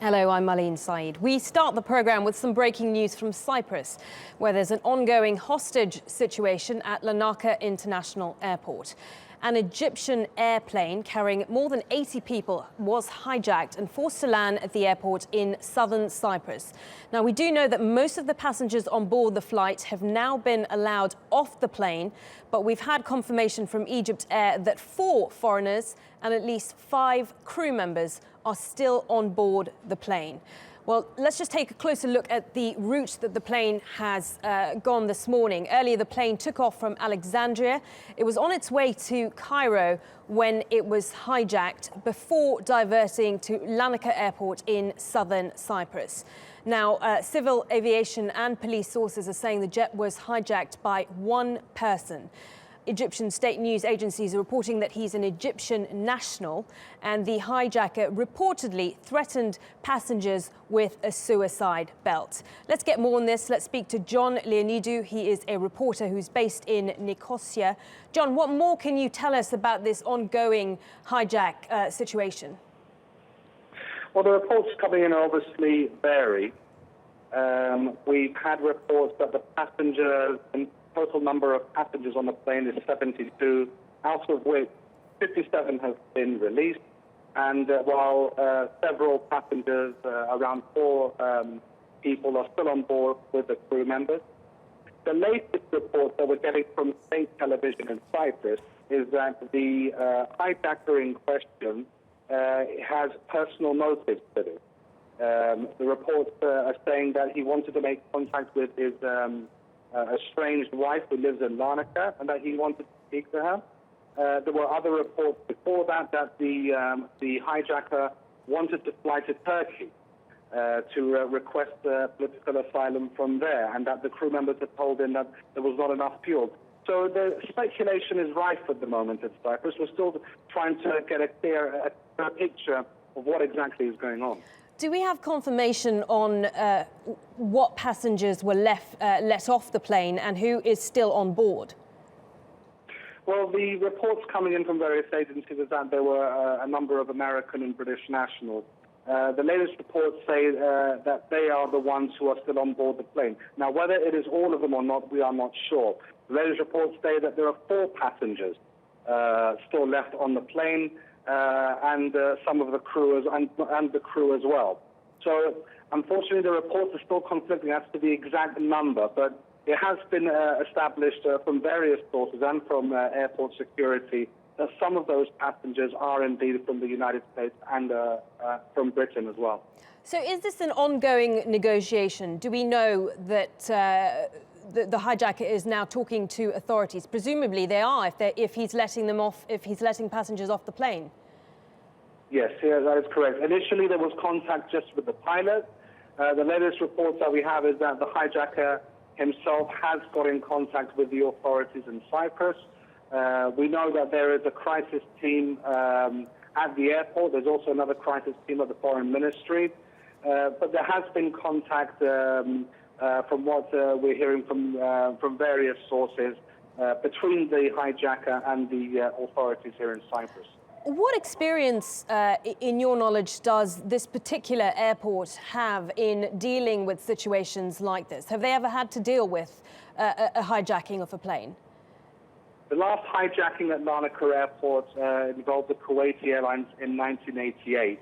Hello, I'm Marlene Saeed. We start the programme with some breaking news from Cyprus, where there's an ongoing hostage situation at Larnaca International Airport. An Egyptian airplane carrying more than 80 people was hijacked and forced to land at the airport in southern Cyprus. Now, we do know that most of the passengers on board the flight have now been allowed off the plane, but we've had confirmation from Egypt Air that 4 foreigners and at least 5 crew members are still on board the plane. Well, let's just take a closer look at the route that the plane has gone this morning. Earlier, the plane took off from Alexandria. It was on its way to Cairo when it was hijacked before diverting to Larnaca Airport in southern Cyprus. Now, civil aviation and police sources are saying the jet was hijacked by one person. Egyptian state news agencies are reporting that he's an Egyptian national, and the hijacker reportedly threatened passengers with a suicide belt. Let's get more on this. Let's speak to John Leonidou. He is a reporter who's based in Nicosia. John, what more can you tell us about this ongoing hijack situation? Well, the reports coming in obviously vary. We've had reports that the passengers and total number of passengers on the plane is 72, out of which 57 have been released. And while several passengers, around 4 people, are still on board with the crew members. The latest report that we're getting from state television in Cyprus is that the hijacker in question has personal motives to this. The reports are saying that he wanted to make contact with his estranged wife who lives in Larnaca, and that he wanted to speak to her. There were other reports before that the hijacker wanted to fly to Turkey to request political asylum from there, and that the crew members had told him that there was not enough fuel. So the speculation is rife at the moment in Cyprus. We're still trying to get a clear picture of what exactly is going on. Do we have confirmation on what passengers were let off the plane and who is still on board? Well, the reports coming in from various agencies is that there were a number of American and British nationals. The latest reports say that they are the ones who are still on board the plane. Now, whether it is all of them or not, we are not sure. The latest reports say that there are 4 passengers still left on the plane, and some of the crew and the crew as well. So, unfortunately, the reports are still conflicting as to the exact number, but it has been established from various sources and from airport security that some of those passengers are indeed from the United States and from Britain as well. So is this an ongoing negotiation? Do we know that the hijacker is now talking to authorities? Presumably they are, if he's letting them off, if he's letting passengers off the plane. Yes, yeah, that is correct. Initially there was contact just with the pilot. The latest reports that we have is that the hijacker himself has got in contact with the authorities in Cyprus. We know that there is a crisis team at the airport. There's also another crisis team at the Foreign Ministry. But there has been contact, from what we're hearing from various sources, between the hijacker and the authorities here in Cyprus. What experience, in your knowledge, does this particular airport have in dealing with situations like this? Have they ever had to deal with a hijacking of a plane? The last hijacking at Larnaca Airport involved the Kuwaiti Airlines in 1988.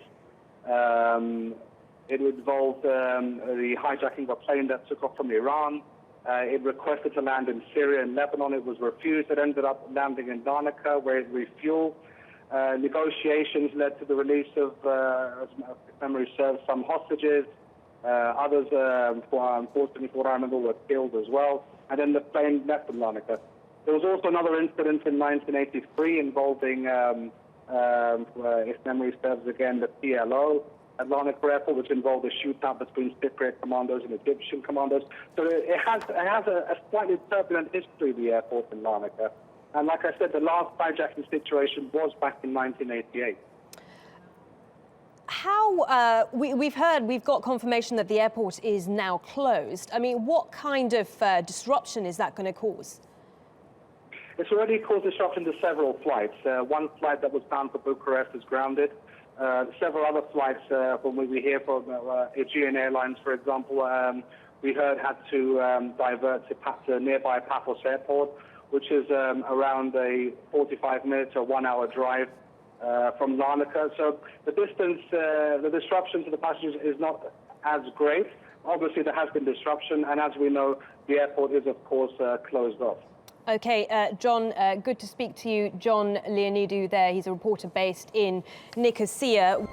It involved the hijacking of a plane that took off from Iran. It requested to land in Syria and Lebanon. It was refused. It ended up landing in Larnaca, where it refueled. Negotiations led to the release of, if memory serves, some hostages. Others, unfortunately, for what I remember, were killed as well. And then the plane left from Larnaca. There was also another incident in 1983 involving, if memory serves again, the PLO at Larnaca Airport, which involved a shootout between Cypriot commandos and Egyptian commandos. So it has a slightly turbulent history, the airport in Larnaca. And like I said, the last hijacking situation was back in 1988. How, we've got confirmation that the airport is now closed. I mean, what kind of disruption is that going to cause? It's already caused disruption to several flights. One flight that was bound for Bucharest is grounded. Several other flights, from what we hear from Aegean Airlines, for example, we heard had to divert to nearby Paphos Airport, which is around a 45-minute or 1-hour drive from Larnaca. So the distance, the disruption to the passengers is not as great. Obviously, there has been disruption, and as we know, the airport is, of course, closed off. OK, John, good to speak to you. John Leonidou there. He's a reporter based in Nicosia.